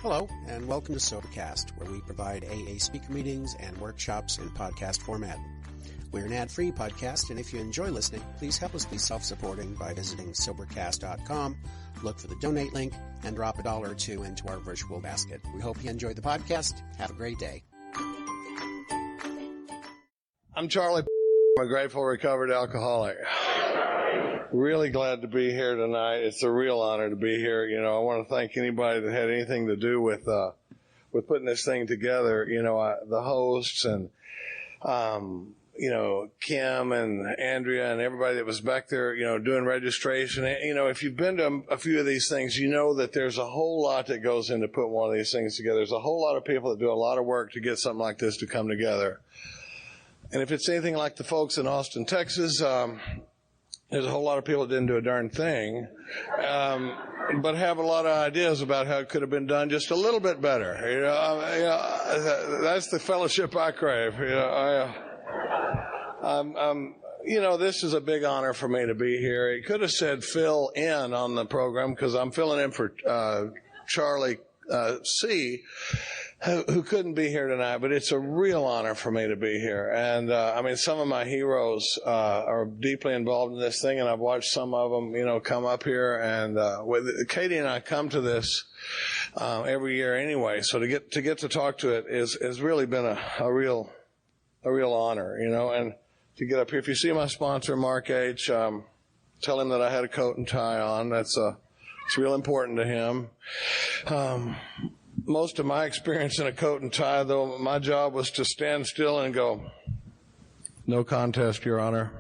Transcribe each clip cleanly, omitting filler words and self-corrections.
Hello, and welcome to Sobercast, where we provide AA speaker meetings and workshops in podcast format. We're an ad-free podcast, and if you enjoy listening, please help us be self-supporting by visiting Sobercast.com, look for the donate link, and drop $1 or $2 into our virtual basket. We hope you enjoyed the podcast. Have a great day. I'm Charlie. I'm a grateful recovered alcoholic. Really glad to be here tonight. It's a real honor to be here. You know, I want to thank anybody that had anything to do with putting this thing together. You know, the hosts and, you know, Kim and Andrea and everybody that was back there, you know, doing registration. You know, if you've been to a few of these things, you know that there's a whole lot that goes into putting one of these things together. There's a whole lot of people that do a lot of work to get something like this to come together. And if it's anything like the folks in Austin, Texas, there's a whole lot of people that didn't do a darn thing, but have a lot of ideas about how it could have been done just a little bit better. You know, that's the fellowship I crave. You know, this is a big honor for me to be here. It could have said fill in on the program because I'm filling in for Charlie C., who couldn't be here tonight, but it's a real honor for me to be here. And, I mean, some of my heroes, are deeply involved in this thing, and I've watched some of them, you know, come up here. And, Katie and I come to this, every year anyway. So to get to talk to it has really been a real honor, you know, and to get up here. If you see my sponsor, Mark H., tell him that I had a coat and tie on. It's real important to him. Most of my experience in a coat and tie, though, my job was to stand still and go, "No contest, Your Honor."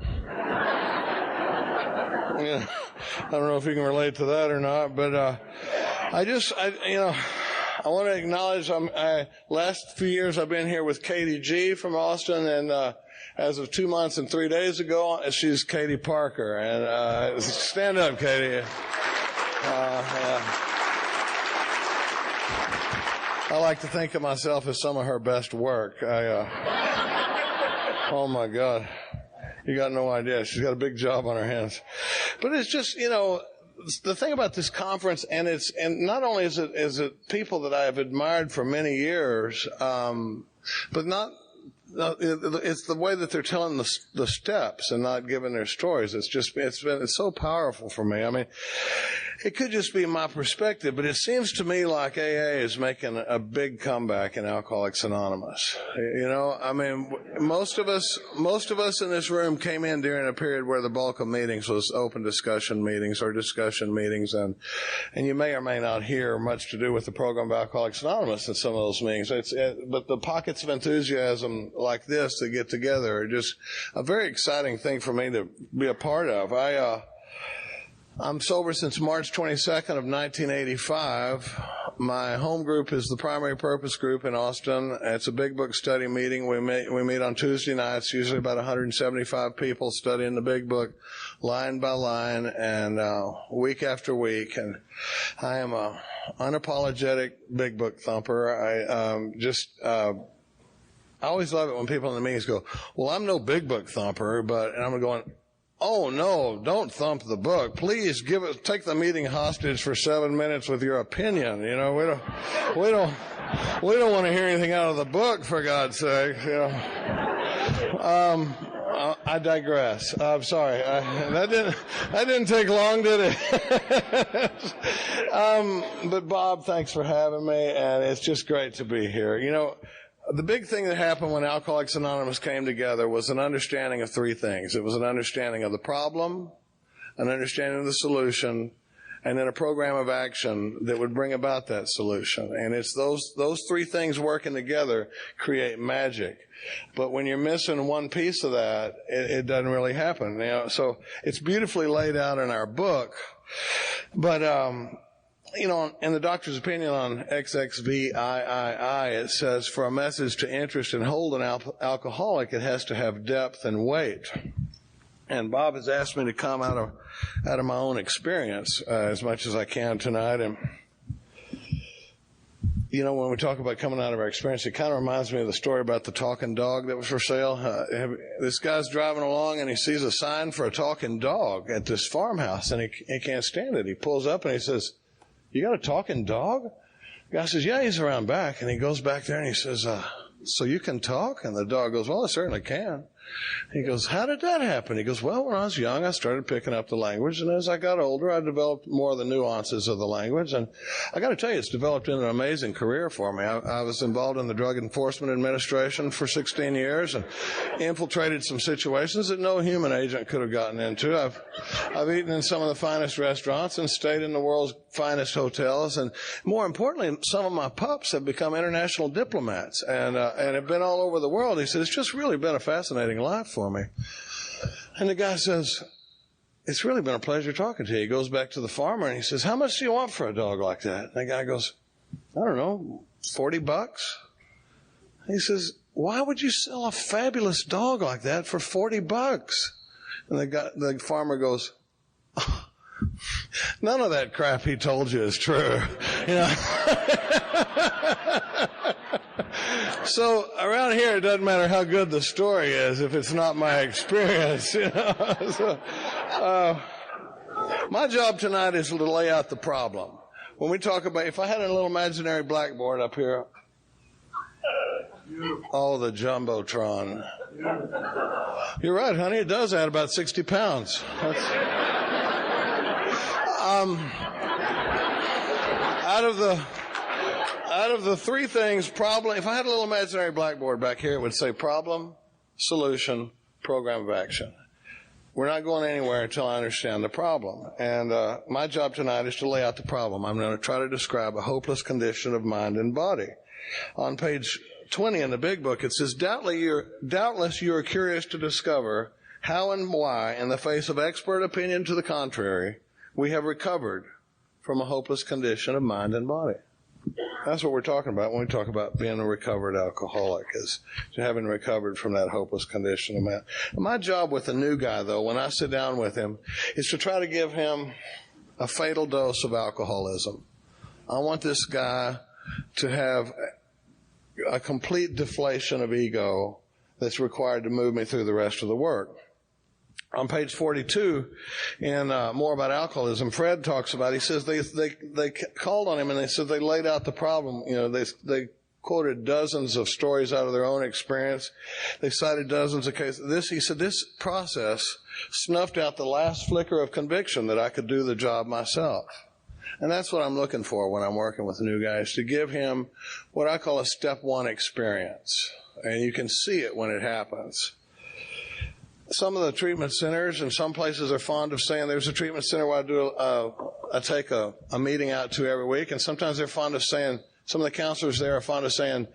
Yeah, I don't know if you can relate to that or not, but I want to acknowledge last few years I've been here with Katie G. from Austin, and as of 2 months and 3 days ago, she's Katie Parker. And stand up, Katie. I like to think of myself as some of her best work. Oh my God. You got no idea. She's got a big job on her hands. But it's just, you know, the thing about this conference, and not only is it people that I have admired for many years, but it's the way that they're telling the steps and not giving their stories. It's so powerful for me. I mean, it could just be my perspective, but it seems to me like AA is making a big comeback in Alcoholics Anonymous. You know, I mean, most of us in this room came in during a period where the bulk of meetings was open discussion meetings or discussion meetings, and you may or may not hear much to do with the program of Alcoholics Anonymous in some of those meetings. But the pockets of enthusiasm like this that get together are just a very exciting thing for me to be a part of. I'm sober since March 22nd of 1985. My home group is the Primary Purpose Group in Austin. It's a big book study meeting. We meet on Tuesday nights, usually about 175 people studying the big book line by line and week after week. And I am a unapologetic big book thumper. I always love it when people in the meetings go, "Well, I'm no big book thumper," and I'm going, "Oh no, don't thump the book. Please take the meeting hostage for 7 minutes with your opinion. You know, we don't want to hear anything out of the book, for God's sake." You know. I digress. I'm sorry. That didn't take long, did it? But Bob, thanks for having me, and it's just great to be here. You know, the big thing that happened when Alcoholics Anonymous came together was an understanding of three things. It was an understanding of the problem, an understanding of the solution, and then a program of action that would bring about that solution. And it's those three things working together create magic. But when you're missing one piece of that, it doesn't really happen. You know, so it's beautifully laid out in our book. But you know, in the doctor's opinion on XXVIII, it says, for a message to interest and hold an alcoholic, it has to have depth and weight. And Bob has asked me to come out of my own experience as much as I can tonight. And, you know, when we talk about coming out of our experience, it kind of reminds me of the story about the talking dog that was for sale. This guy's driving along and he sees a sign for a talking dog at this farmhouse, and he can't stand it. He pulls up and he says, "You got a talking dog?" The guy says, yeah, he's around back. And he goes back there and he says, so you can talk? And the dog goes, well, I certainly can. He goes, how did that happen? He goes, well, when I was young, I started picking up the language. And as I got older, I developed more of the nuances of the language. And I got to tell you, it's developed into an amazing career for me. I was involved in the Drug Enforcement Administration for 16 years and infiltrated some situations that no human agent could have gotten into. I've eaten in some of the finest restaurants and stayed in the world's finest hotels. And more importantly, some of my pups have become international diplomats and have been all over the world. He said, it's just really been a fascinating life for me. And the guy says, it's really been a pleasure talking to you. He goes back to the farmer and he says, how much do you want for a dog like that? And the guy goes, I don't know, $40. He says, why would you sell a fabulous dog like that for $40? And the farmer goes, oh, none of that crap he told you is true. You know? So around here, it doesn't matter how good the story is if it's not my experience. You know? So, my job tonight is to lay out the problem. When we talk about, if I had a little imaginary blackboard up here, oh, the Jumbotron. You're right, honey. It does add about 60 pounds. Out of the three things, problem, if I had a little imaginary blackboard back here, it would say problem, solution, program of action. We're not going anywhere until I understand the problem. And my job tonight is to lay out the problem. I'm going to try to describe a hopeless condition of mind and body. On page 20 in the big book, it says, doubtless you are curious to discover how and why, in the face of expert opinion to the contrary, we have recovered from a hopeless condition of mind and body. That's what we're talking about when we talk about being a recovered alcoholic, is having recovered from that hopeless condition of mind. My job with a new guy, though, when I sit down with him, is to try to give him a fatal dose of alcoholism. I want this guy to have a complete deflation of ego that's required to move me through the rest of the work. On page 42, in More About Alcoholism, Fred talks about, he says they called on him and they said they laid out the problem. You know, they quoted dozens of stories out of their own experience. They cited dozens of cases. He said, this process snuffed out the last flicker of conviction that I could do the job myself. And that's what I'm looking for when I'm working with new guys, to give him what I call a step one experience. And you can see it when it happens. Some of the treatment centers and some places are fond of saying there's a treatment center where I take a meeting out to every week, and sometimes they're fond of saying, some of the counselors there are fond of saying,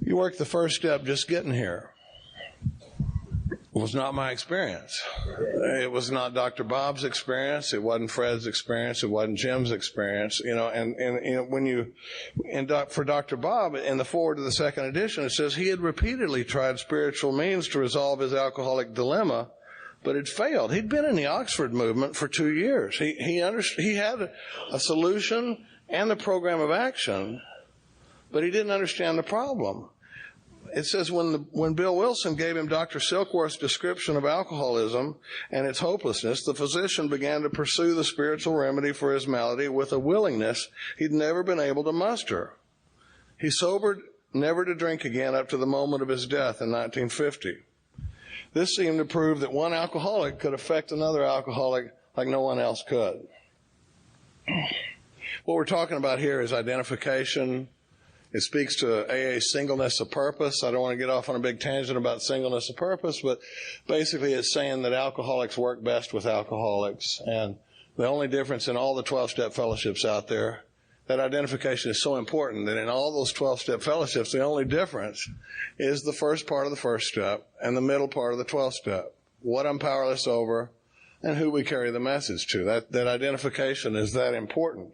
you work the first step just getting here. It was not my experience. It was not Dr. Bob's experience. It wasn't Fred's experience. It wasn't Jim's experience. You know, and when for Dr. Bob, in the foreword to the second edition, it says he had repeatedly tried spiritual means to resolve his alcoholic dilemma, but it failed. He'd been in the Oxford movement for 2 years. He had a solution and a program of action, but he didn't understand the problem. It says when Bill Wilson gave him Dr. Silkworth's description of alcoholism and its hopelessness, the physician began to pursue the spiritual remedy for his malady with a willingness he'd never been able to muster. He sobered never to drink again up to the moment of his death in 1950. This seemed to prove that one alcoholic could affect another alcoholic like no one else could. What we're talking about here is identification. It speaks to AA's singleness of purpose. I don't want to get off on a big tangent about singleness of purpose, but basically it's saying that alcoholics work best with alcoholics. And the only difference in all the 12-step fellowships out there, that identification is so important that in all those 12-step fellowships, the only difference is the first part of the first step and the middle part of the 12th step. What I'm powerless over and who we carry the message to. That identification is that important.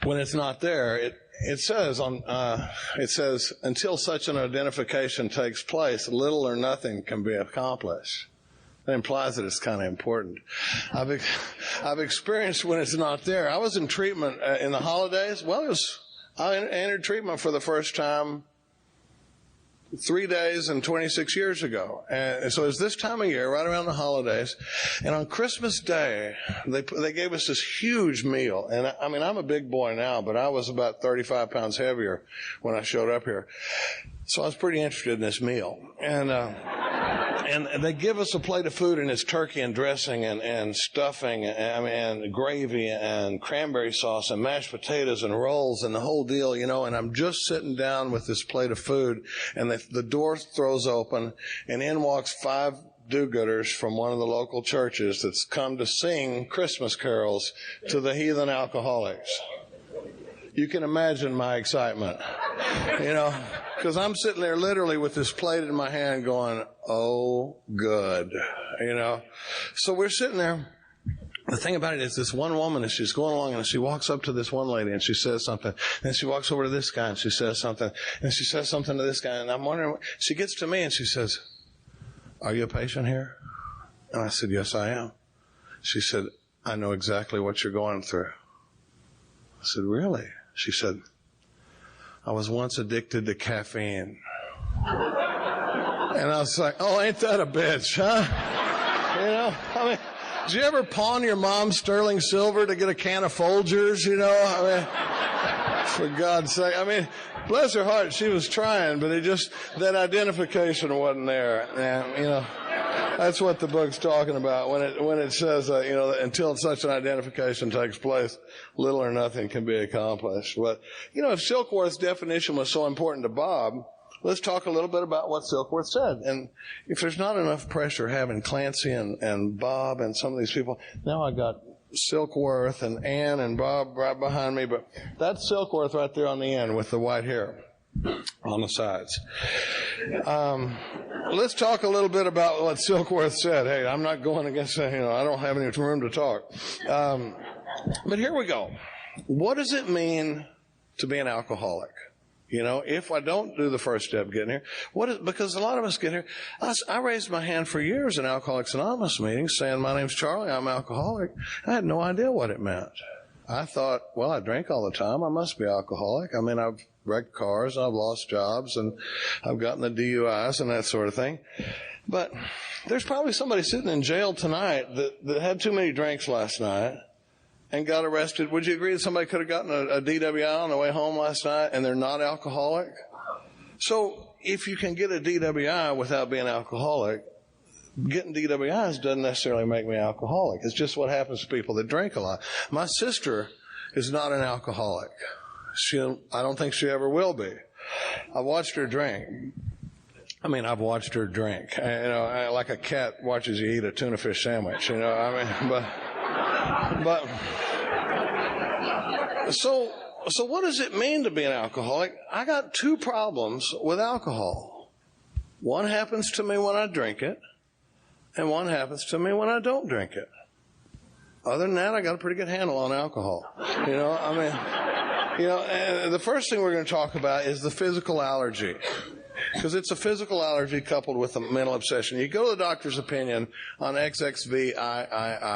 When it's not there, it says until such an identification takes place, little or nothing can be accomplished. That implies that it's kind of important. I've experienced when it's not there. I was in treatment in the holidays. Well, I entered treatment for the first time 3 days and 26 years ago. And so it's this time of year, right around the holidays. And on Christmas Day, they gave us this huge meal. And I mean, I'm a big boy now, but I was about 35 pounds heavier when I showed up here. So I was pretty interested in this meal. And they give us a plate of food, and it's turkey and dressing and stuffing and gravy and cranberry sauce and mashed potatoes and rolls and the whole deal, and I'm just sitting down with this plate of food, and the door throws open, and in walks 5 do-gooders from one of the local churches that's come to sing Christmas carols to the heathen alcoholics. You can imagine my excitement, because I'm sitting there literally with this plate in my hand going, oh, good, So we're sitting there. The thing about it is this one woman, as she's going along, and she walks up to this one lady, and she says something. And she walks over to this guy, and she says something. And she says something to this guy, and I'm wondering, she gets to me, and she says, are you a patient here? And I said, yes, I am. She said, I know exactly what you're going through. I said, really? She said, I was once addicted to caffeine. And I was like, oh, ain't that a bitch, huh? Did you ever pawn your mom's sterling silver to get a can of Folgers, for God's sake. Bless her heart, she was trying, but that identification wasn't there. And, that's what the book's talking about when it says, until such an identification takes place, little or nothing can be accomplished. But, if Silkworth's definition was so important to Bob, let's talk a little bit about what Silkworth said. And if there's not enough pressure having Clancy and Bob and some of these people, now I got Silkworth and Ann and Bob right behind me, but that's Silkworth right there on the end with the white hair on the sides. Let's talk a little bit about what Silkworth said. Hey, I'm not going against, I don't have any room to talk. But here we go. What does it mean to be an alcoholic? If I don't do the first step getting here, because a lot of us get here. I raised my hand for years in Alcoholics Anonymous meetings saying, my name's Charlie, I'm alcoholic. I had no idea what it meant. I thought, well, I drink all the time. I must be alcoholic. I've wrecked cars, I've lost jobs, and I've gotten the DUIs and that sort of thing. But there's probably somebody sitting in jail tonight that had too many drinks last night and got arrested. Would you agree that somebody could have gotten a DWI on the way home last night and they're not alcoholic? So if you can get a DWI without being alcoholic, getting DWIs doesn't necessarily make me alcoholic. It's just what happens to people that drink a lot. My sister is not an alcoholic. I don't think she ever will be. I watched her drink. I've watched her drink. Like a cat watches you eat a tuna fish sandwich. So what does it mean to be an alcoholic? I got 2 problems with alcohol. One happens to me when I drink it, and one happens to me when I don't drink it. Other than that, I got a pretty good handle on alcohol. The first thing we're going to talk about is the physical allergy. Because it's a physical allergy coupled with a mental obsession. You go to the doctor's opinion on XXVIII.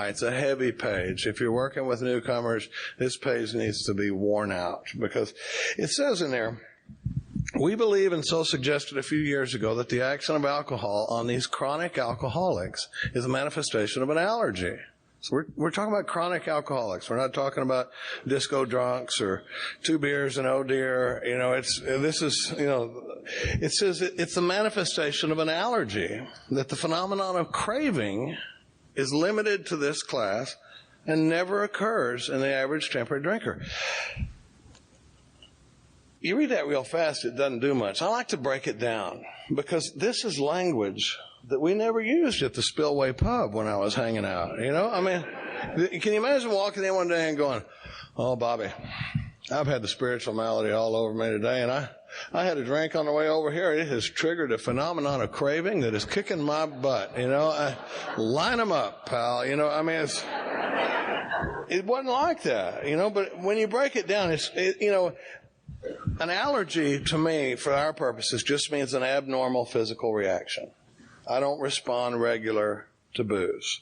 It's a heavy page. If you're working with newcomers, this page needs to be worn out. Because it says in there, we believe, and so suggested a few years ago, that the action of alcohol on these chronic alcoholics is a manifestation of an allergy. So we're talking about chronic alcoholics. We're not talking about disco drunks or 2 beers and oh dear. It says it's a manifestation of an allergy, that the phenomenon of craving is limited to this class and never occurs in the average temperate drinker. You read that real fast, it doesn't do much. I like to break it down because this is language that we never used at the Spillway Pub when I was hanging out. Can you imagine walking in one day and going, oh, Bobby, I've had the spiritual malady all over me today, and I had a drink on the way over here. It has triggered a phenomenon of craving that is kicking my butt. Line them up, pal. It wasn't like that, but when you break it down, an allergy to me, for our purposes, just means an abnormal physical reaction. I don't respond regular to booze.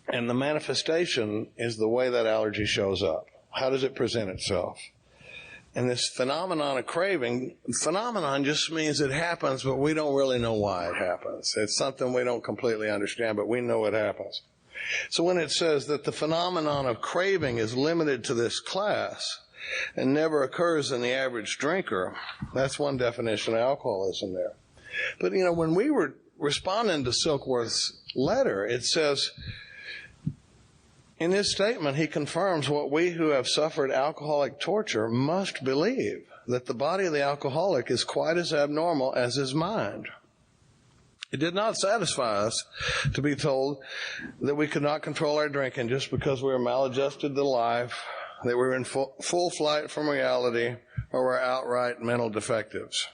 And the manifestation is the way that allergy shows up. How does it present itself? And this phenomenon of craving, phenomenon just means it happens, but we don't really know why it happens. It's something we don't completely understand, but we know it happens. So when it says that the phenomenon of craving is limited to this class and never occurs in the average drinker, that's one definition of alcoholism there. But, when we were responding to Silkworth's letter, it says, in his statement, he confirms what we who have suffered alcoholic torture must believe, that the body of the alcoholic is quite as abnormal as his mind. It did not satisfy us to be told that we could not control our drinking just because we were maladjusted to life, that we were in full flight from reality, or were outright mental defectives.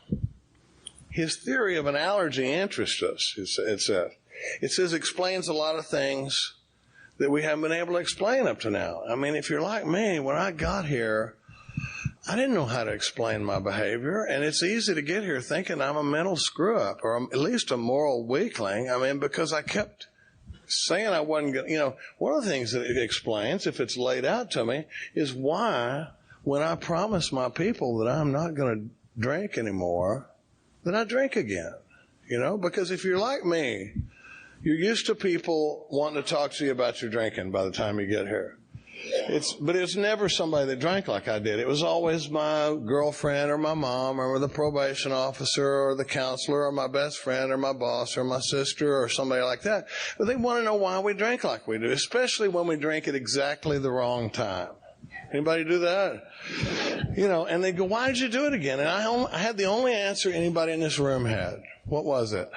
His theory of an allergy interests us, it says. It says explains a lot of things that we haven't been able to explain up to now. I mean, if you're like me, when I got here, I didn't know how to explain my behavior, and it's easy to get here thinking I'm a mental screw-up, or at least a moral weakling. I mean, because I kept saying I wasn't going to, one of the things that it explains, if it's laid out to me, is why, when I promise my people that I'm not going to drink anymore, then I drink again. Because if you're like me, you're used to people wanting to talk to you about your drinking by the time you get here. But it's never somebody that drank like I did. It was always my girlfriend or my mom or the probation officer or the counselor or my best friend or my boss or my sister or somebody like that. But they want to know why we drink like we do, especially when we drink at exactly the wrong time. Anybody do that? And they go, why did you do it again? And I had the only answer anybody in this room had. What was it?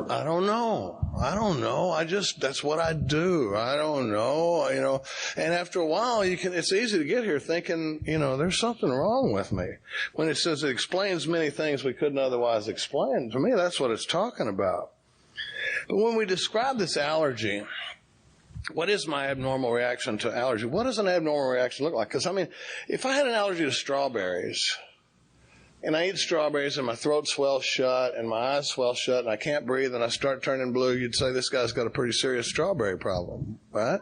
I don't know. That's what I do. I don't know, And after a while, it's easy to get here thinking, there's something wrong with me. When it says it explains many things we couldn't otherwise explain, to me, that's what it's talking about. But when we describe this allergy, what is my abnormal reaction to allergy? What does an abnormal reaction look like? Because, if I had an allergy to strawberries, and I eat strawberries and my throat swells shut and my eyes swell shut and I can't breathe and I start turning blue, you'd say this guy's got a pretty serious strawberry problem, right?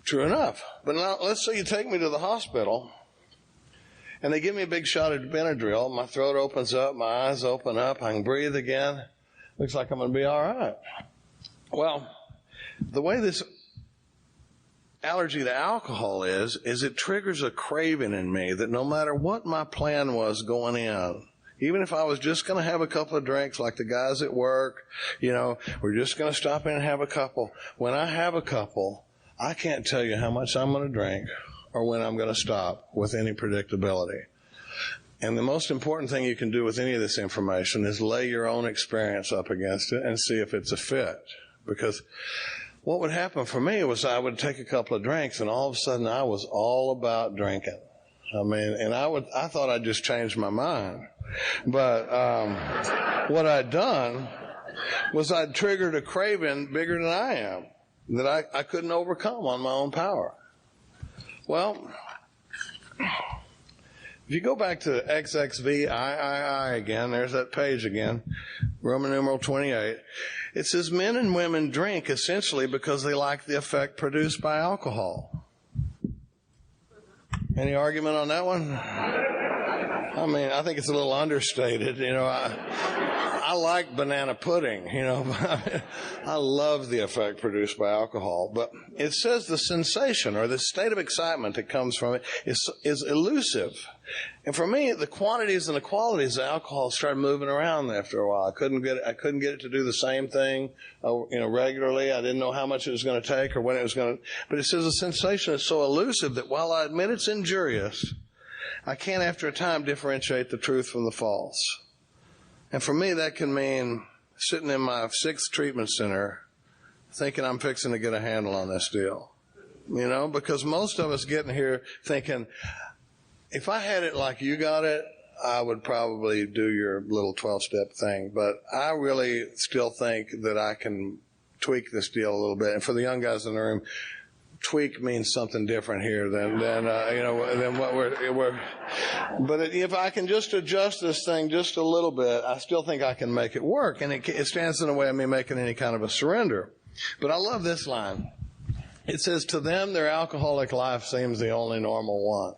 True enough. But now let's say you take me to the hospital and they give me a big shot of Benadryl. My throat opens up, my eyes open up, I can breathe again. Looks like I'm going to be all right. Well, the way this allergy to alcohol is it triggers a craving in me that no matter what my plan was going in, even if I was just going to have a couple of drinks like the guys at work, we're just going to stop in and have a couple. When I have a couple, I can't tell you how much I'm going to drink or when I'm going to stop with any predictability. And the most important thing you can do with any of this information is lay your own experience up against it and see if it's a fit. Because what would happen for me was I would take a couple of drinks and all of a sudden I was all about drinking. And I thought I'd just changed my mind. But what I'd done was I'd triggered a craving bigger than I am that I couldn't overcome on my own power. Well, if you go back to XXVIII again, there's that page again, Roman numeral 28. It says men and women drink essentially because they like the effect produced by alcohol. Any argument on that one? I think it's a little understated. I like banana pudding, I love the effect produced by alcohol. But it says the sensation or the state of excitement that comes from it is elusive. And for me, the quantities and the qualities of alcohol started moving around after a while. I couldn't get it to do the same thing, regularly. I didn't know how much it was going to take or when it was going to. But it says the sensation is so elusive that while I admit it's injurious, I can't after a time differentiate the truth from the false. And for me, that can mean sitting in my 6th treatment center thinking I'm fixing to get a handle on this deal. Because most of us get in here thinking, if I had it like you got it, I would probably do your little 12-step thing. But I really still think that I can tweak this deal a little bit. And for the young guys in the room, tweak means something different here than what we're. But if I can just adjust this thing just a little bit, I still think I can make it work. And it stands in the way of me making any kind of a surrender. But I love this line. It says, to them, their alcoholic life seems the only normal one.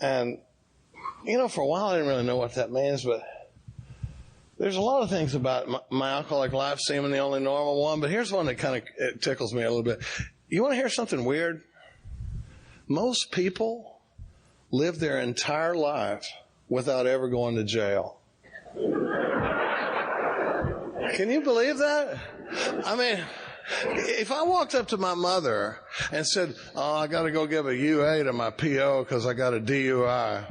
And, for a while I didn't really know what that means, but there's a lot of things about my alcoholic life seeming the only normal one, but here's one that kind of tickles me a little bit. You want to hear something weird? Most people live their entire life without ever going to jail. Can you believe that? I mean, if I walked up to my mother and said, "Oh, I got to go give a UA to my PO because I got a DUI,"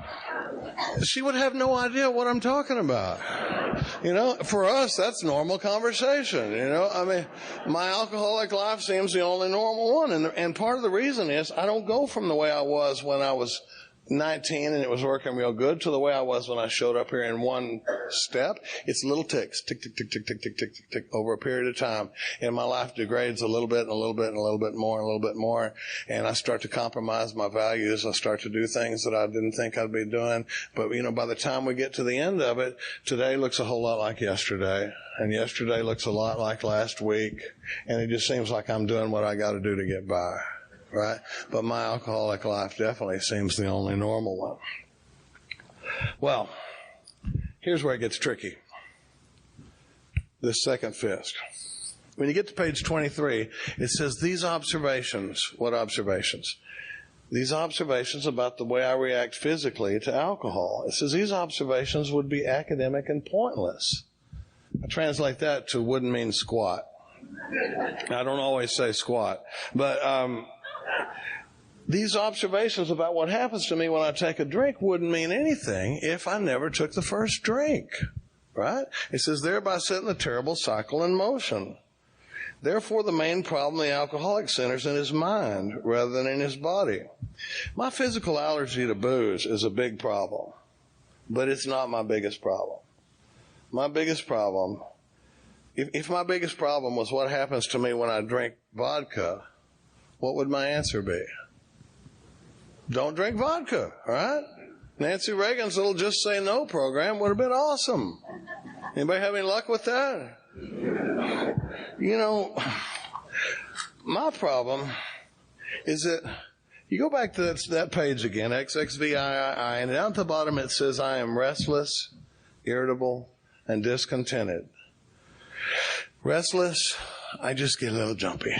she would have no idea what I'm talking about. For us, that's normal conversation. I mean, my alcoholic life seems the only normal one. And part of the reason is I don't go from the way I was when I was 19 and it was working real good to the way I was when I showed up here in one step. It's little ticks, tick, tick, tick, tick, tick, tick, tick, tick, tick, over a period of time. And my life degrades a little bit and a little bit and a little bit more and a little bit more. And I start to compromise my values. I start to do things that I didn't think I'd be doing. But, by the time we get to the end of it, today looks a whole lot like yesterday. And yesterday looks a lot like last week. And it just seems like I'm doing what I got to do to get by. Right? But my alcoholic life definitely seems the only normal one. Well, here's where it gets tricky. This second fist. When you get to page 23, it says these observations. What observations? These observations about the way I react physically to alcohol. It says these observations would be academic and pointless. I translate that to wouldn't mean squat. I don't always say squat, but these observations about what happens to me when I take a drink wouldn't mean anything if I never took the first drink, right? It says, thereby setting the terrible cycle in motion. Therefore, the main problem the alcoholic centers in his mind rather than in his body. My physical allergy to booze is a big problem, but it's not my biggest problem. My biggest problem, if my biggest problem was what happens to me when I drink vodka, what would my answer be? Don't drink vodka, right? Nancy Reagan's little Just Say No program would have been awesome. Anybody have any luck with that? My problem is that you go back to that page again, XXVIII, and down at the bottom it says, I am restless, irritable, and discontented. Restless, I just get a little jumpy,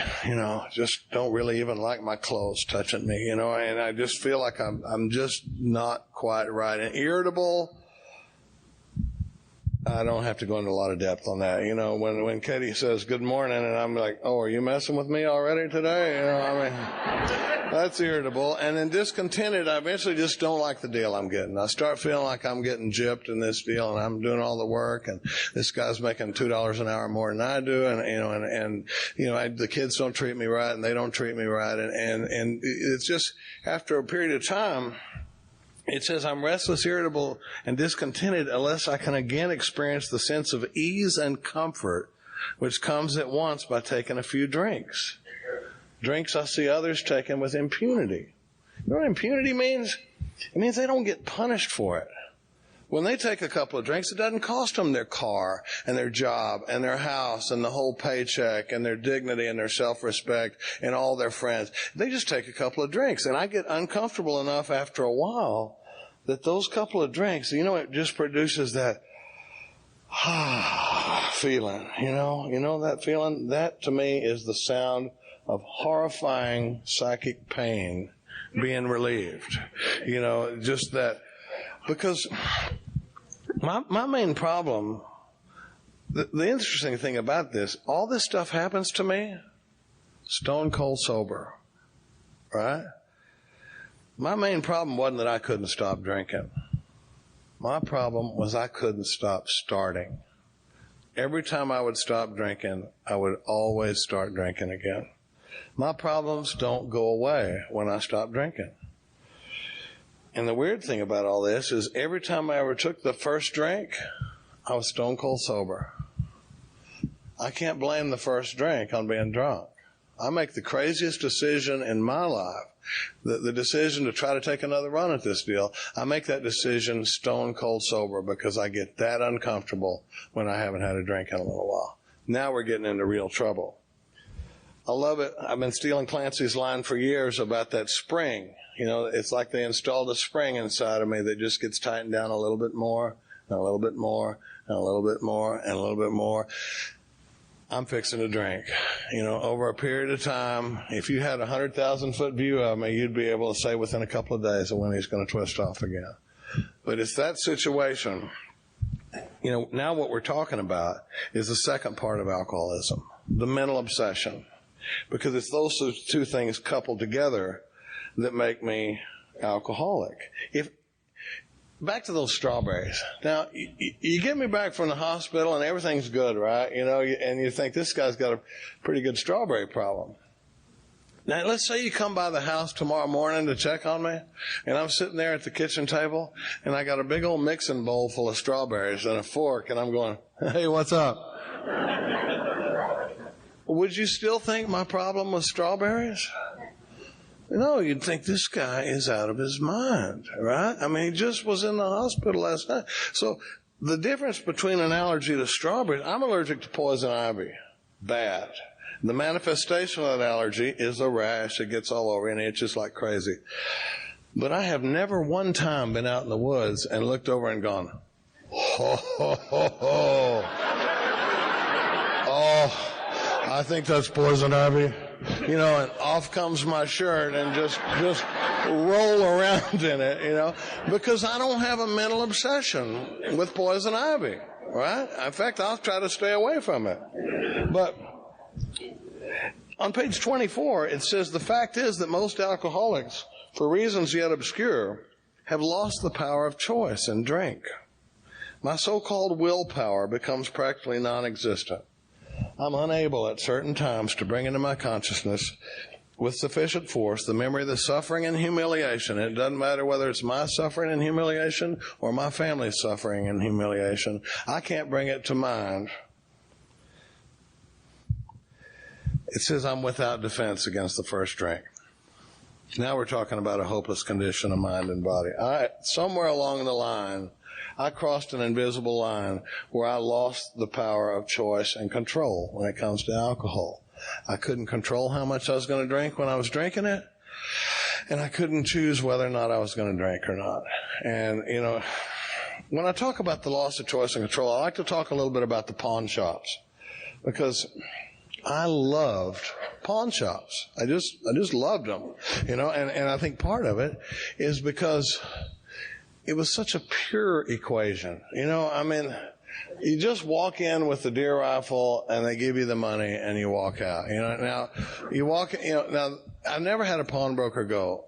just don't really even like my clothes touching me, and I just feel like I'm just not quite right. And irritable, I don't have to go into a lot of depth on that. When Katie says good morning and I'm like, oh, are you messing with me already today? That's irritable. And then discontented, I eventually just don't like the deal I'm getting. I start feeling like I'm getting gypped in this deal and I'm doing all the work and this guy's making $2 an hour more than I do. And the kids don't treat me right and they don't treat me right. And it's just after a period of time, it says, I'm restless, irritable, and discontented unless I can again experience the sense of ease and comfort which comes at once by taking a few drinks. Drinks I see others taking with impunity. You know what impunity means? It means they don't get punished for it. When they take a couple of drinks, it doesn't cost them their car and their job and their house and the whole paycheck and their dignity and their self-respect and all their friends. They just take a couple of drinks. And I get uncomfortable enough after a while that those couple of drinks, it just produces that feeling. You know that feeling? That to me is the sound of horrifying psychic pain being relieved. Just that. Because my main problem, the interesting thing about this, all this stuff happens to me stone cold sober, right? My main problem wasn't that I couldn't stop drinking. My problem was I couldn't stop starting. Every time I would stop drinking, I would always start drinking again. My problems don't go away when I stop drinking. And the weird thing about all this is every time I ever took the first drink, I was stone cold sober. I can't blame the first drink on being drunk. I make the craziest decision in my life, the decision to try to take another run at this deal. I make that decision stone cold sober because I get that uncomfortable when I haven't had a drink in a little while. Now we're getting into real trouble. I love it. I've been stealing Clancy's line for years about that spring. You know, it's like they installed a spring inside of me that just gets tightened down a little bit more, and a little bit more, and a little bit more, and a little bit more. I'm fixing to drink. You know, over a period of time, if you had a 100,000-foot view of me, you'd be able to say within a couple of days when he's going to twist off again. But it's that situation. You know, now what we're talking about is the second part of alcoholism, the mental obsession, because it's those two things coupled together that make me alcoholic. Back to those strawberries. Now, you get me back from the hospital and everything's good, right? You know, and you think this guy's got a pretty good strawberry problem. Now, let's say you come by the house tomorrow morning to check on me, and I'm sitting there at the kitchen table, and I got a big old mixing bowl full of strawberries and a fork, and I'm going, hey, what's up? Would you still think my problem was strawberries? No, you'd think this guy is out of his mind, right? I mean, he just was in the hospital last night. So the difference between an allergy to strawberries, I'm allergic to poison ivy. Bad. The manifestation of that allergy is a rash that gets all over and itches like crazy. But I have never one time been out in the woods and looked over and gone, ho, ho, ho, ho. Oh, I think that's poison ivy. You know, and off comes my shirt and just roll around in it, you know, because I don't have a mental obsession with poison ivy, right? In fact, I'll try to stay away from it. But on page 24, it says, the fact is that most alcoholics, for reasons yet obscure, have lost the power of choice and drink. My so-called willpower becomes practically non-existent. I'm unable at certain times to bring into my consciousness with sufficient force the memory of the suffering and humiliation. And it doesn't matter whether it's my suffering and humiliation or my family's suffering and humiliation. I can't bring it to mind. It says I'm without defense against the first drink. Now we're talking about a hopeless condition of mind and body. Somewhere along the line, I crossed an invisible line where I lost the power of choice and control when it comes to alcohol. I couldn't control how much I was going to drink when I was drinking it, and I couldn't choose whether or not I was going to drink or not. And, you know, when I talk about the loss of choice and control, I like to talk a little bit about the pawn shops, because I loved pawn shops. I just loved them, you know, and I think part of it is because it was such a pure equation. You know, I mean, you just walk in with the deer rifle and they give you the money and you walk out. You know, now you walk, you know, now I've never had a pawnbroker go,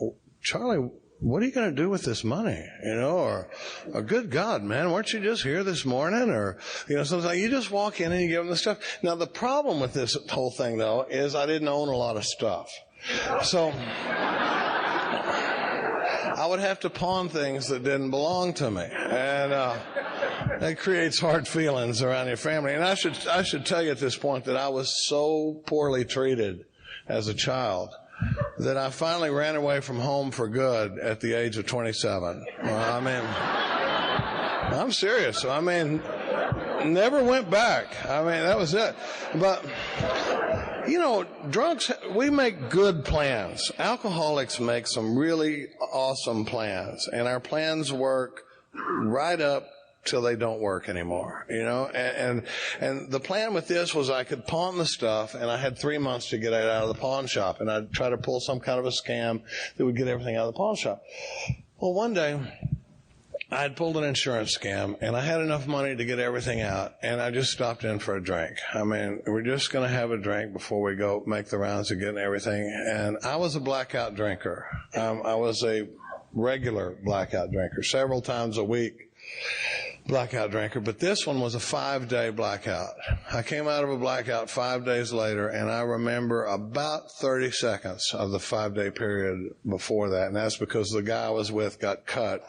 oh, Charlie, what are you going to do with this money? You know, or good God, man, weren't you just here this morning? Or, you know, sometimes you just walk in and you give them the stuff. Now, the problem with this whole thing, though, is I didn't own a lot of stuff. So I would have to pawn things that didn't belong to me. And that creates hard feelings around your family. And I should tell you at this point that I was so poorly treated as a child that I finally ran away from home for good at the age of 27. I mean, I'm serious. I mean, never went back. I mean, that was it. But, you know, drunks, we make good plans. Alcoholics make some really awesome plans. And our plans work right up till they don't work anymore, you know, and the plan with this was I could pawn the stuff, and I had 3 months to get it out of the pawn shop, and I'd try to pull some kind of a scam that would get everything out of the pawn shop. Well, one day I had pulled an insurance scam, and I had enough money to get everything out, and I just stopped in for a drink. I mean, we're just going to have a drink before we go make the rounds of getting everything. And I was a blackout drinker. I was a regular blackout drinker, several times a week. Blackout drinker, but this one was a 5-day blackout. I came out of a blackout 5 days later, and I remember about 30 seconds of the 5-day period before that, and that's because the guy I was with got cut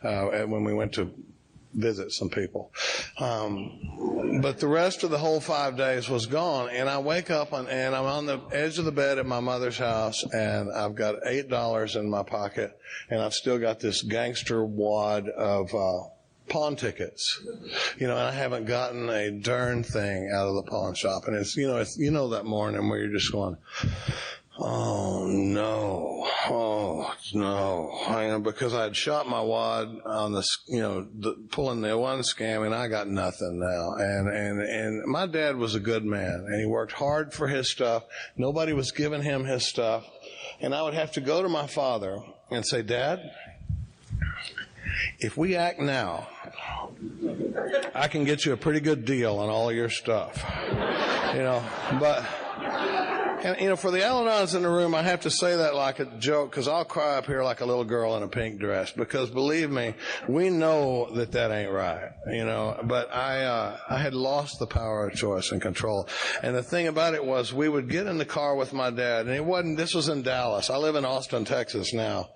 when we went to visit some people. But the rest of the whole 5 days was gone, and I wake up and I'm on the edge of the bed at my mother's house, and I've got $8 in my pocket, and I've still got this gangster wad of pawn tickets. And I haven't gotten a darn thing out of the pawn shop. And it's that morning where you're just going, oh no, because I had shot my wad on pulling the one scam, and I got nothing now. And my dad was a good man, and he worked hard for his stuff. Nobody was giving him his stuff. And I would have to go to my father and say, Dad, if we act now, I can get you a pretty good deal on all of your stuff. And for the al-anons in the room, I have to say that like a joke, because I'll cry up here like a little girl in a pink dress, because believe me, we know that ain't right, but I had lost the power of choice and control. And the thing about it was, we would get in the car with my dad, and this was in Dallas. I live in Austin, Texas now,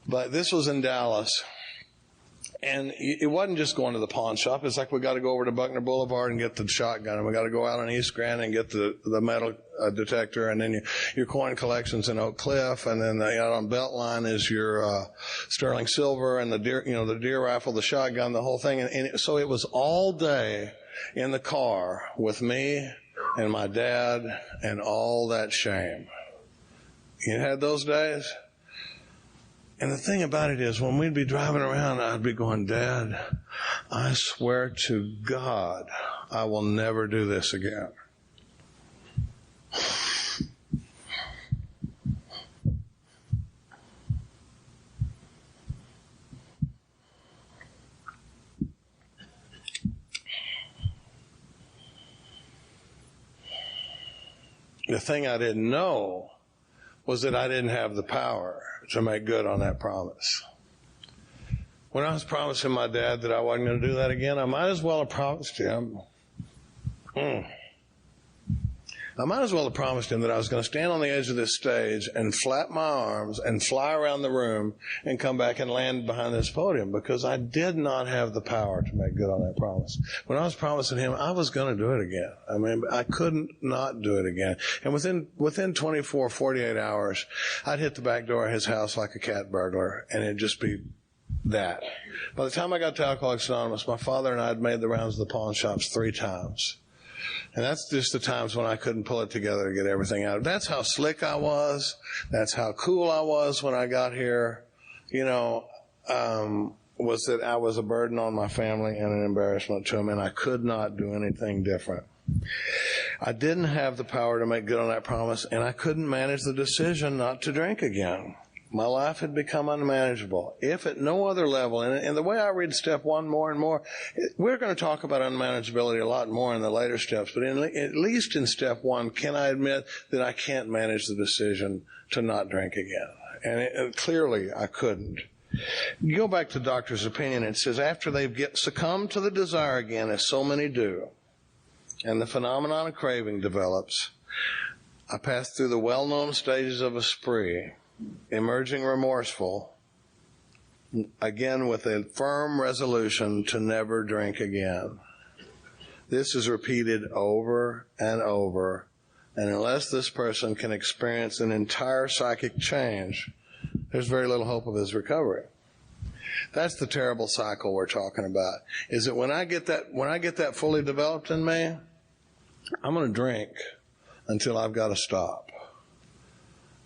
but this was in Dallas. And it wasn't just going to the pawn shop. It's like we got to go over to Buckner Boulevard and get the shotgun, and we got to go out on East Grand and get the metal detector, and then your coin collections in Oak Cliff, and then out on Beltline is your sterling silver and the deer rifle, the shotgun, the whole thing. So it was all day in the car with me and my dad and all that shame. You had those days? And the thing about it is, when we'd be driving around, I'd be going, Dad, I swear to God, I will never do this again. The thing I didn't know was that I didn't have the power to make good on that promise. When I was promising my dad that I wasn't going to do that again, I might as well have promised him. I might as well have promised him that I was going to stand on the edge of this stage and flap my arms and fly around the room and come back and land behind this podium, because I did not have the power to make good on that promise. When I was promising him, I was going to do it again. I mean, I couldn't not do it again. And within 24, 48 hours, I'd hit the back door of his house like a cat burglar, and it'd just be that. By the time I got to Alcoholics Anonymous, my father and I had made the rounds of the pawn shops 3 times. And that's just the times when I couldn't pull it together to get everything out. That's how slick I was. That's how cool I was when I got here. Was that I was a burden on my family and an embarrassment to them, and I could not do anything different. I didn't have the power to make good on that promise, and I couldn't manage the decision not to drink again. My life had become unmanageable. If at no other level, and the way I read step 1 more and more, we're going to talk about unmanageability a lot more in the later steps, but at least in step 1, can I admit that I can't manage the decision to not drink again? And clearly I couldn't. You go back to doctor's opinion, it says after they've succumbed to the desire again, as so many do, and the phenomenon of craving develops, I pass through the well-known stages of a spree, emerging remorseful, again with a firm resolution to never drink again. This is repeated over and over, and unless this person can experience an entire psychic change, there's very little hope of his recovery. That's the terrible cycle we're talking about. Is that when I get that fully developed in me, I'm going to drink until I've got to stop.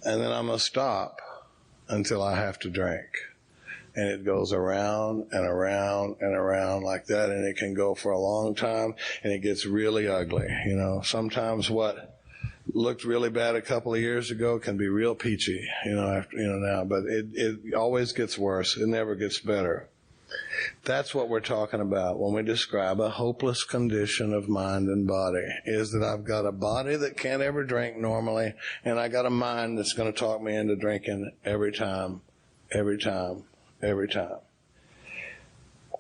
And then I'm going to stop until I have to drink. And it goes around and around and around like that, and it can go for a long time, and it gets really ugly. Sometimes what looked really bad a couple of years ago can be real peachy, now, but it always gets worse. It never gets better. That's what we're talking about when we describe a hopeless condition of mind and body, is that I've got a body that can't ever drink normally, and I got a mind that's going to talk me into drinking every time, every time, every time.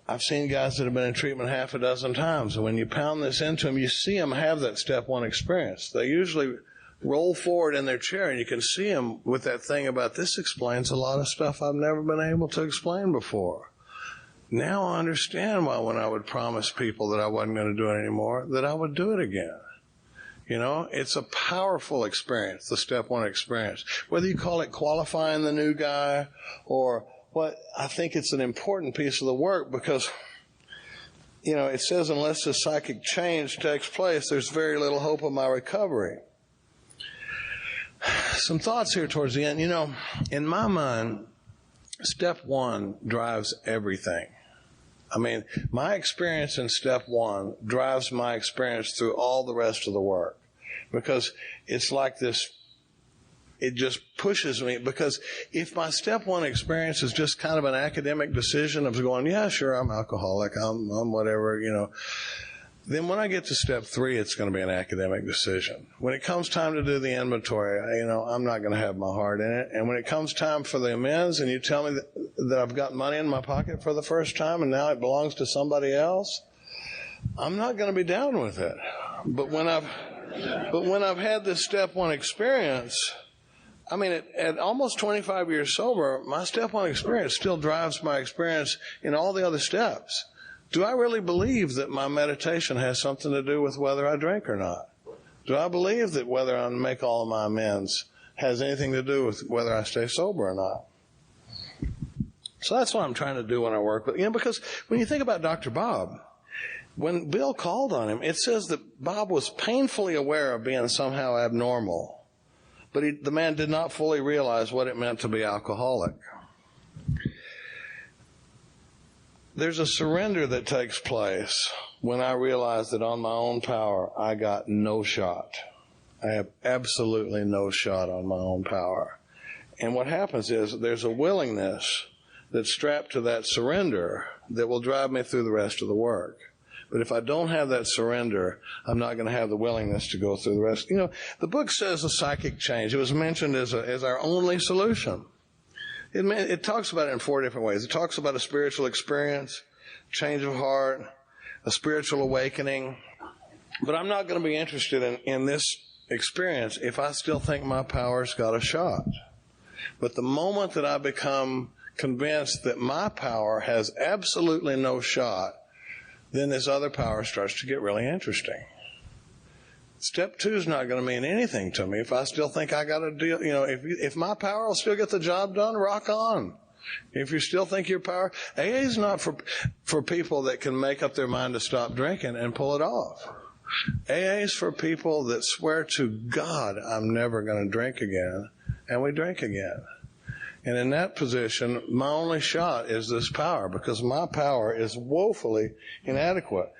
I've seen guys that have been in treatment half a dozen times, and when you pound this into them, you see them have that step 1 experience. They usually roll forward in their chair, and you can see them with that thing about, this explains a lot of stuff I've never been able to explain before. Now I understand why when I would promise people that I wasn't going to do it anymore, that I would do it again. It's a powerful experience, the step 1 experience. Whether you call it qualifying the new guy or what, I think it's an important piece of the work, because it says unless this psychic change takes place, there's very little hope of my recovery. Some thoughts here towards the end. In my mind, step one drives everything. I mean, my experience in step one drives my experience through all the rest of the work, because it's like this, it just pushes me. Because if my step one experience is just kind of an academic decision of going, yeah, sure, I'm alcoholic, I'm whatever, then when I get to step three, it's going to be an academic decision. When it comes time to do the inventory, I'm not going to have my heart in it. And when it comes time for the amends and you tell me that I've got money in my pocket for the first time and now it belongs to somebody else, I'm not going to be down with it. But when I've had this step one experience, at almost 25 years sober, my step one experience still drives my experience in all the other steps. Do I really believe that my meditation has something to do with whether I drink or not? Do I believe that whether I make all of my amends has anything to do with whether I stay sober or not? So that's what I'm trying to do when I work with, because when you think about Dr. Bob, when Bill called on him, it says that Bob was painfully aware of being somehow abnormal, but the man did not fully realize what it meant to be alcoholic. There's a surrender that takes place when I realize that on my own power, I got no shot. I have absolutely no shot on my own power. And what happens is there's a willingness that's strapped to that surrender that will drive me through the rest of the work. But if I don't have that surrender, I'm not going to have the willingness to go through the rest. The book says a psychic change. It was mentioned as our only solution. It talks about it in 4 different ways. It talks about a spiritual experience, change of heart, a spiritual awakening. But I'm not going to be interested in this experience if I still think my power's got a shot. But the moment that I become convinced that my power has absolutely no shot, then this other power starts to get really interesting. Step two is not going to mean anything to me if I still think I got to deal. If my power will still get the job done, rock on. If you still think your power, AA is not for people that can make up their mind to stop drinking and pull it off. AA is for people that swear to God, I'm never going to drink again, and we drink again. And in that position, my only shot is this power, because my power is woefully inadequate.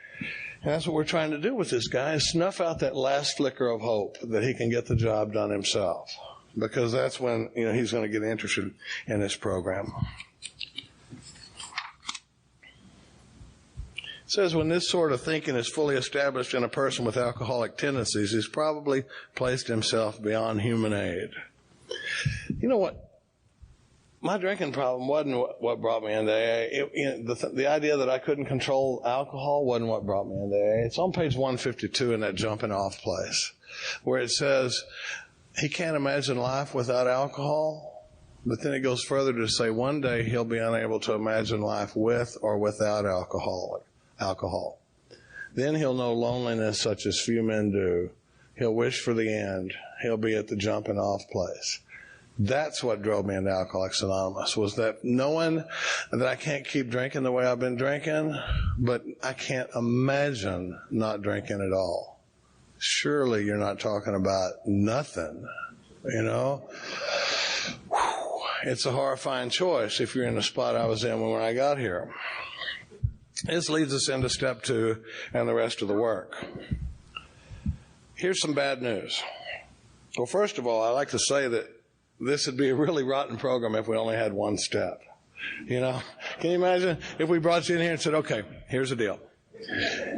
And that's what we're trying to do with this guy, is snuff out that last flicker of hope that he can get the job done himself. Because that's when, he's going to get interested in this program. It says when this sort of thinking is fully established in a person with alcoholic tendencies, he's probably placed himself beyond human aid. You know what? My drinking problem wasn't what brought me into AA. The idea that I couldn't control alcohol wasn't what brought me into AA. It's on page 152 in that jumping off place, where it says he can't imagine life without alcohol, but then it goes further to say one day he'll be unable to imagine life with or without alcohol. Then he'll know loneliness such as few men do. He'll wish for the end. He'll be at the jumping off place. That's what drove me into Alcoholics Anonymous, was that knowing that I can't keep drinking the way I've been drinking, but I can't imagine not drinking at all. Surely you're not talking about nothing, It's a horrifying choice if you're in the spot I was in when I got here. This leads us into step two and the rest of the work. Here's some bad news. Well, first of all, I like to say that this would be a really rotten program if we only had one step. Can you imagine if we brought you in here and said, okay, here's the deal.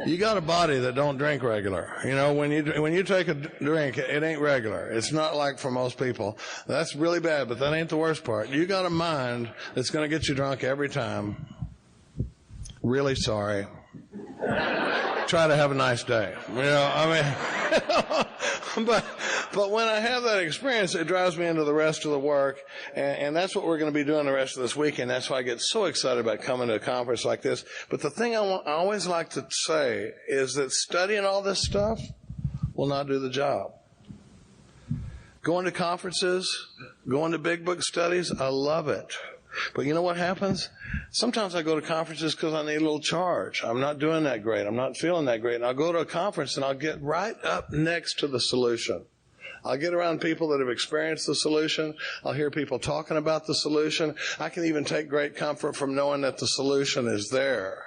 You got a body that don't drink regular. When you take a drink, it ain't regular. It's not like for most people. That's really bad, but that ain't the worst part. You got a mind that's going to get you drunk every time. Really sorry. Try to have a nice day. But when I have that experience, it drives me into the rest of the work, and that's what we're going to be doing the rest of this weekend. That's why I get so excited about coming to a conference like this. But the thing I always like to say is that studying all this stuff will not do the job. Going to conferences, going to big book studies, I love it. But you know what happens? Sometimes I go to conferences because I need a little charge. I'm not doing that great. I'm not feeling that great. And I'll go to a conference and I'll get right up next to the solution. I'll get around people that have experienced the solution. I'll hear people talking about the solution. I can even take great comfort from knowing that the solution is there.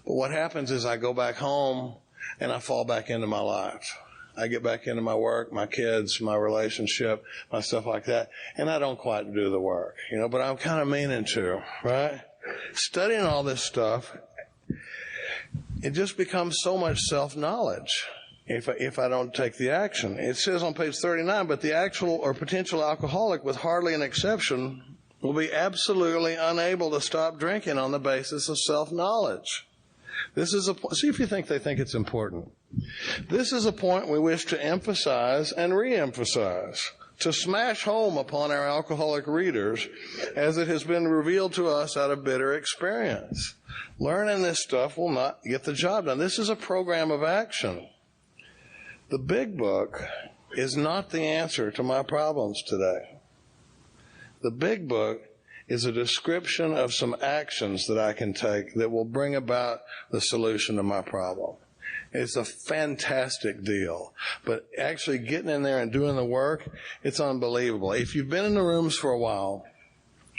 But what happens is I go back home and I fall back into my life. I get back into my work, my kids, my relationship, my stuff like that, and I don't quite do the work, but I'm kind of meaning to, right? Studying all this stuff, it just becomes so much self-knowledge if I don't take the action. It says on page 39, but the actual or potential alcoholic, with hardly an exception, will be absolutely unable to stop drinking on the basis of self-knowledge. This is see if you think they think it's important. This is a point we wish to emphasize and re-emphasize, to smash home upon our alcoholic readers, as it has been revealed to us out of bitter experience. Learning this stuff will not get the job done. This is a program of action. The big book is not the answer to my problems today. The big book is a description of some actions that I can take that will bring about the solution to my problem. It's a fantastic deal. But actually getting in there and doing the work, it's unbelievable. If you've been in the rooms for a while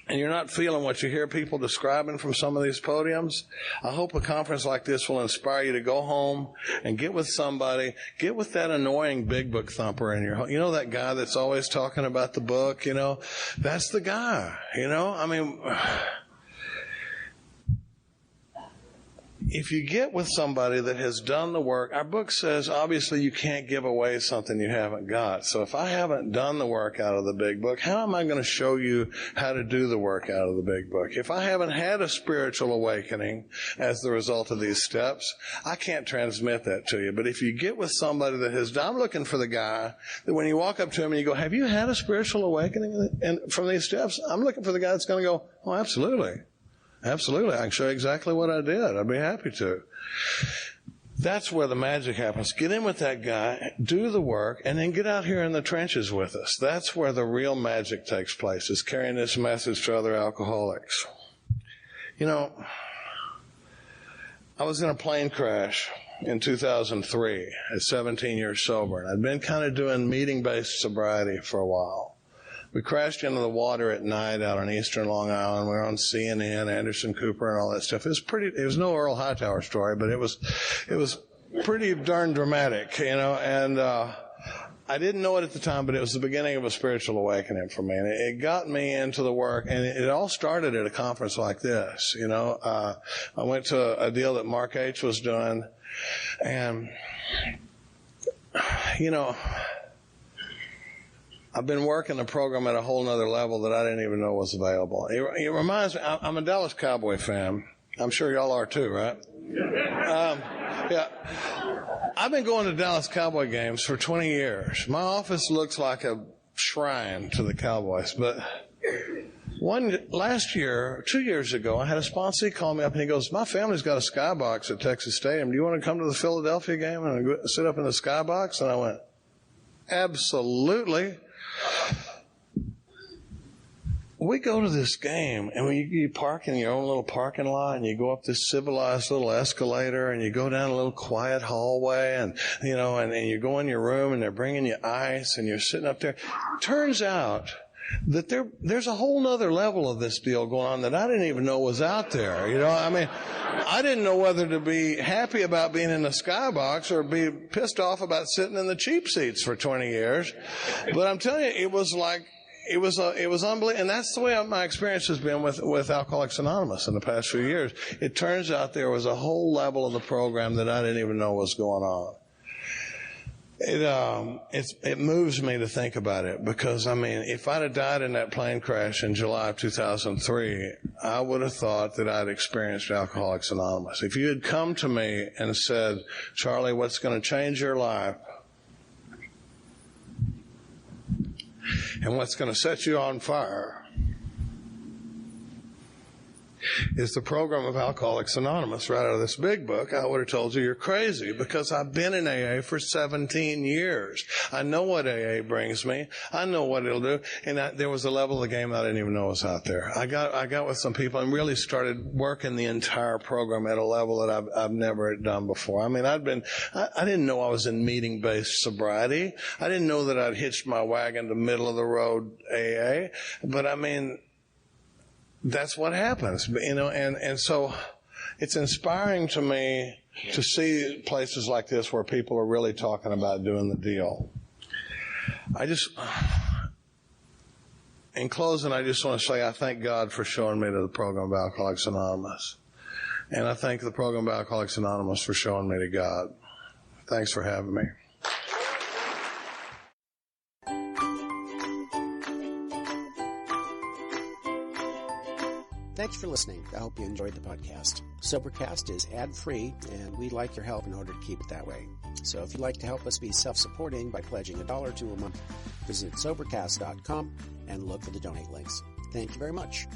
and you're not feeling what you hear people describing from some of these podiums, I hope a conference like this will inspire you to go home and get with somebody, get with that annoying big book thumper in your home. You know that guy that's always talking about the book, That's the guy, if you get with somebody that has done the work, our book says, obviously, you can't give away something you haven't got. So if I haven't done the work out of the big book, how am I going to show you how to do the work out of the big book? If I haven't had a spiritual awakening as the result of these steps, I can't transmit that to you. But if you get with somebody that has done, I'm looking for the guy that when you walk up to him and you go, have you had a spiritual awakening from these steps? I'm looking for the guy that's going to go, oh, absolutely. Absolutely. I can show you exactly what I did. I'd be happy to. That's where the magic happens. Get in with that guy, do the work, and then get out here in the trenches with us. That's where the real magic takes place, is carrying this message to other alcoholics. I was in a plane crash in 2003 at 17 years sober, and I'd been kind of doing meeting-based sobriety for a while. We crashed into the water at night out on eastern Long Island. We were on CNN, Anderson Cooper, and all that stuff. It was no Earl Hightower story, but it was pretty darn dramatic, and I didn't know it at the time, but it was the beginning of a spiritual awakening for me. And it got me into the work, and it all started at a conference like this, I went to a deal that Mark H. was doing, and, I've been working the program at a whole nother level that I didn't even know was available. It reminds me, I'm a Dallas Cowboy fan. I'm sure y'all are too, right? Yeah. I've been going to Dallas Cowboy games for 20 years. My office looks like a shrine to the Cowboys. But last year, 2 years ago, I had a sponsor call me up and he goes, my family's got a skybox at Texas Stadium. Do you want to come to the Philadelphia game and sit up in the skybox? And I went, absolutely. We go to this game, and when you park in your own little parking lot, and you go up this civilized little escalator, and you go down a little quiet hallway, and you go in your room, and they're bringing you ice, and you're sitting up there. Turns out that there's a whole nother level of this deal going on that I didn't even know was out there. I didn't know whether to be happy about being in the skybox or be pissed off about sitting in the cheap seats for 20 years. But I'm telling you, it was unbelievable. And that's the way my experience has been with Alcoholics Anonymous in the past few years. It turns out there was a whole level of the program that I didn't even know was going on. It moves me to think about it because, if I'd have died in that plane crash in July of 2003, I would have thought that I'd experienced Alcoholics Anonymous. If you had come to me and said, Charlie, what's going to change your life and what's going to set you on fire is the program of Alcoholics Anonymous. Right out of this big book, I would have told you you're crazy, because I've been in AA for 17 years. I know what AA brings me. I know what it'll do. And there was a level of the game I didn't even know was out there. I got with some people and really started working the entire program at a level that I've never done before. I mean, I didn't know I was in meeting-based sobriety. I didn't know that I'd hitched my wagon to middle of the road AA. But I mean, that's what happens, and so it's inspiring to me to see places like this where people are really talking about doing the deal. In closing, I just want to say I thank God for showing me to the program of Alcoholics Anonymous. And I thank the program of Alcoholics Anonymous for showing me to God. Thanks for having me. Thanks for listening. I hope you enjoyed the podcast. Sobercast is ad-free, and we'd like your help in order to keep it that way. So if you'd like to help us be self-supporting by pledging $1 or $2 a month, visit Sobercast.com and look for the donate links. Thank you very much.